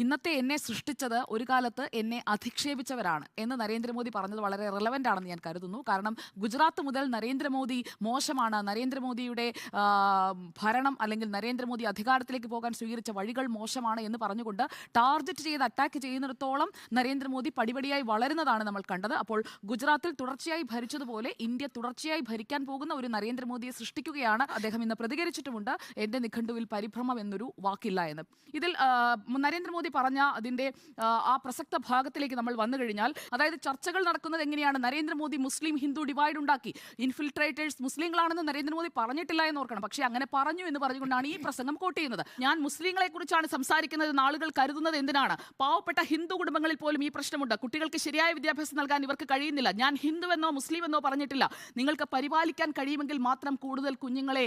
ഇന്നത്തെ എന്നെ സൃഷ്ടിച്ചത് ഒരു കാലത്ത് എന്നെ അധിക്ഷേപിച്ചവരാണ് എന്ന് നരേന്ദ്രമോദി പറഞ്ഞത് വളരെ റെലവൻ്റ് ആണെന്ന് ഞാൻ കരുതുന്നു. കാരണം ഗുജറാത്ത് മുതൽ നരേന്ദ്രമോദി മോശമാണ്, നരേന്ദ്രമോദിയുടെ ഭരണം അല്ലെങ്കിൽ നരേന്ദ്രമോദി അധികാരത്തിലേക്ക് പോകാൻ സ്വീകരിച്ച വഴികൾ മോശമാണ് എന്ന് പറഞ്ഞുകൊണ്ട് ടാർഗറ്റ് ചെയ്ത് അറ്റാക്ക് ചെയ്യുന്നിടത്തോളം നരേന്ദ്രമോദി പടിപടിയായി വളരുന്നതാണ് നമ്മൾ കണ്ടത്. അപ്പോൾ ഗുജറാത്തിൽ തുടർച്ചയായി ഭരിച്ചതുപോലെ ഇന്ത്യ തുടർച്ചയായി ഭരിക്കാൻ പോകുന്ന ഒരു നരേന്ദ്രമോദിയെ സൃഷ്ടിക്കുകയാണ്. അദ്ദേഹം ഇന്ന് പ്രതികരിച്ചിട്ടുമുണ്ട്, എന്റെ നിഘണ്ടുവിൽ പരിഭ്രമം എന്നൊരു വാക്കില്ല എന്ന്. ഇതിൽ നരേന്ദ്രമോദി പറഞ്ഞ അതിന്റെ ആ പ്രസക്ത ഭാഗത്തിലേക്ക് നമ്മൾ വന്നു കഴിഞ്ഞാൽ, അതായത് ചർച്ചകൾ നടക്കുന്നത് എങ്ങനെയാണ്, നരേന്ദ്രമോദി മുസ്ലിം ഹിന്ദു ഡിവൈഡ് ഉണ്ടാക്കി, ഇൻഫിൽട്രേറ്റേഴ്സ് മുസ്ലിങ്ങളാണെന്ന് നരേന്ദ്രമോദി പറഞ്ഞിട്ടില്ല എന്ന് ഓർക്കണം. പക്ഷേ അങ്ങനെ പറഞ്ഞു എന്ന് പറഞ്ഞുകൊണ്ടാണ് ഈ പ്രസംഗം കോട്ട് ചെയ്യുന്നത്. ഞാൻ മുസ്ലിങ്ങളെ കുറിച്ചാണ് സംസാരിക്കുന്നത് ആളുകൾ കരുതുന്നത് എന്തിനാണ്? പാവപ്പെട്ട ഹിന്ദു കുടുംബങ്ങളിൽ പോലും ഈ പ്രശ്നമുണ്ട്. കുട്ടികൾക്ക് ശരിയായ വിദ്യാഭ്യാസം നൽകാൻ ഇവർക്ക് കഴിയുന്നില്ല. ഞാൻ ഹിന്ദുവെന്നോ മുസ്ലിം എന്നോ പറഞ്ഞിട്ടില്ല. നിങ്ങൾക്ക് പരിപാലിക്കാൻ കഴിയുമെങ്കിൽ മാത്രം കൂടുതൽ കുഞ്ഞുങ്ങളെ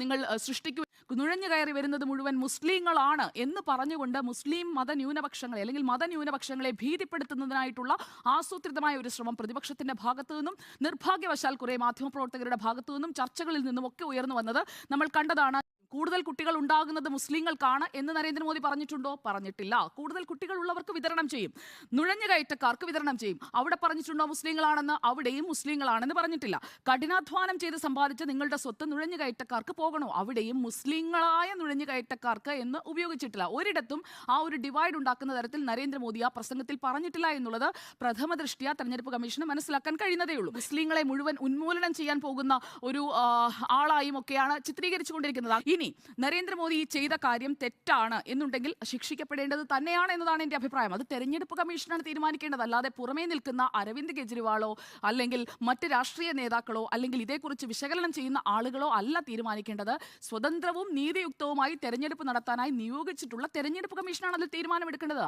നിങ്ങൾ സൃഷ്ടിക്കൂ. നുഴഞ്ഞു കയറി വരുന്നത് മുഴുവൻ മുസ്ലിങ്ങളാണ് എന്ന് പറഞ്ഞുകൊണ്ട് മുസ്ലിം മതന്യൂനപക്ഷങ്ങളെ അല്ലെങ്കിൽ മതന്യൂനപക്ഷങ്ങളെ ഭീതിപ്പെടുത്തുന്നതിനായിട്ടുള്ള ആസൂത്രിതമായ ഒരു ശ്രമം പ്രതിപക്ഷത്തിന്റെ ഭാഗത്തു നിന്നും നിർഭാഗ്യവശാൽ കുറെ മാധ്യമപ്രവർത്തകരുടെ ഭാഗത്തു നിന്നും ചർച്ചകളിൽ നിന്നും ഒക്കെ ഉയർന്നു വന്നത് നമ്മൾ കണ്ടതാണ്. കൂടുതൽ കുട്ടികൾ ഉണ്ടാകുന്നത് മുസ്ലിങ്ങൾക്കാണ് എന്ന് നരേന്ദ്രമോദി പറഞ്ഞിട്ടുണ്ടോ? പറഞ്ഞിട്ടില്ല. കൂടുതൽ കുട്ടികൾ ഉള്ളവർക്ക് വിതരണം ചെയ്യും, നുഴഞ്ഞുകയറ്റക്കാർക്ക് വിതരണം ചെയ്യും. അവിടെ പറഞ്ഞിട്ടുണ്ടോ മുസ്ലിങ്ങളാണെന്ന്? അവിടെയും മുസ്ലിങ്ങളാണെന്ന് പറഞ്ഞിട്ടില്ല. കഠിനാധ്വാനം ചെയ്ത് സമ്പാദിച്ച നിങ്ങളുടെ സ്വത്ത് നുഴഞ്ഞുകയറ്റക്കാർക്ക് പോകണോ? അവിടെയും മുസ്ലിങ്ങളായ നുഴഞ്ഞുകയറ്റക്കാർക്ക് എന്ന് ഉപയോഗിച്ചിട്ടില്ല. ഒരിടത്തും ആ ഒരു ഡിവൈഡ് ഉണ്ടാക്കുന്ന തരത്തിൽ നരേന്ദ്രമോദി ആ പ്രസംഗത്തിൽ പറഞ്ഞിട്ടില്ല എന്നുള്ളത് പ്രഥമ ദൃഷ്ട്യാ തെരഞ്ഞെടുപ്പ് കമ്മീഷന് മനസ്സിലാക്കാൻ കഴിയുന്നതേ ഉള്ളൂ. മുസ്ലിങ്ങളെ മുഴുവൻ ഉന്മൂലനം ചെയ്യാൻ പോകുന്ന ഒരു ആളായും ഒക്കെയാണ് ചിത്രീകരിച്ചുകൊണ്ടിരിക്കുന്നത്. ഇനി നരേന്ദ്രമോദി ചെയ്ത കാര്യം തെറ്റാണ് എന്നുണ്ടെങ്കിൽ ശിക്ഷിക്കപ്പെടേണ്ടത് തന്നെയാണ് എന്നതാണ് എന്റെ അഭിപ്രായം. അത് തെരഞ്ഞെടുപ്പ് കമ്മീഷനാണ് തീരുമാനിക്കേണ്ടത്. അല്ലാതെ പുറമേ നിൽക്കുന്ന അരവിന്ദ് കെജ്രിവാളോ അല്ലെങ്കിൽ മറ്റ് രാഷ്ട്രീയ നേതാക്കളോ അല്ലെങ്കിൽ ഇതേക്കുറിച്ച് വിശകലനം ചെയ്യുന്ന ആളുകളോ അല്ല തീരുമാനിക്കേണ്ടത്. സ്വതന്ത്രവും നീതിയുക്തവുമായി തെരഞ്ഞെടുപ്പ് നടത്താനായി നിയോഗിച്ചിട്ടുള്ള തെരഞ്ഞെടുപ്പ് കമ്മീഷനാണ് അതിൽ തീരുമാനമെടുക്കേണ്ടത്.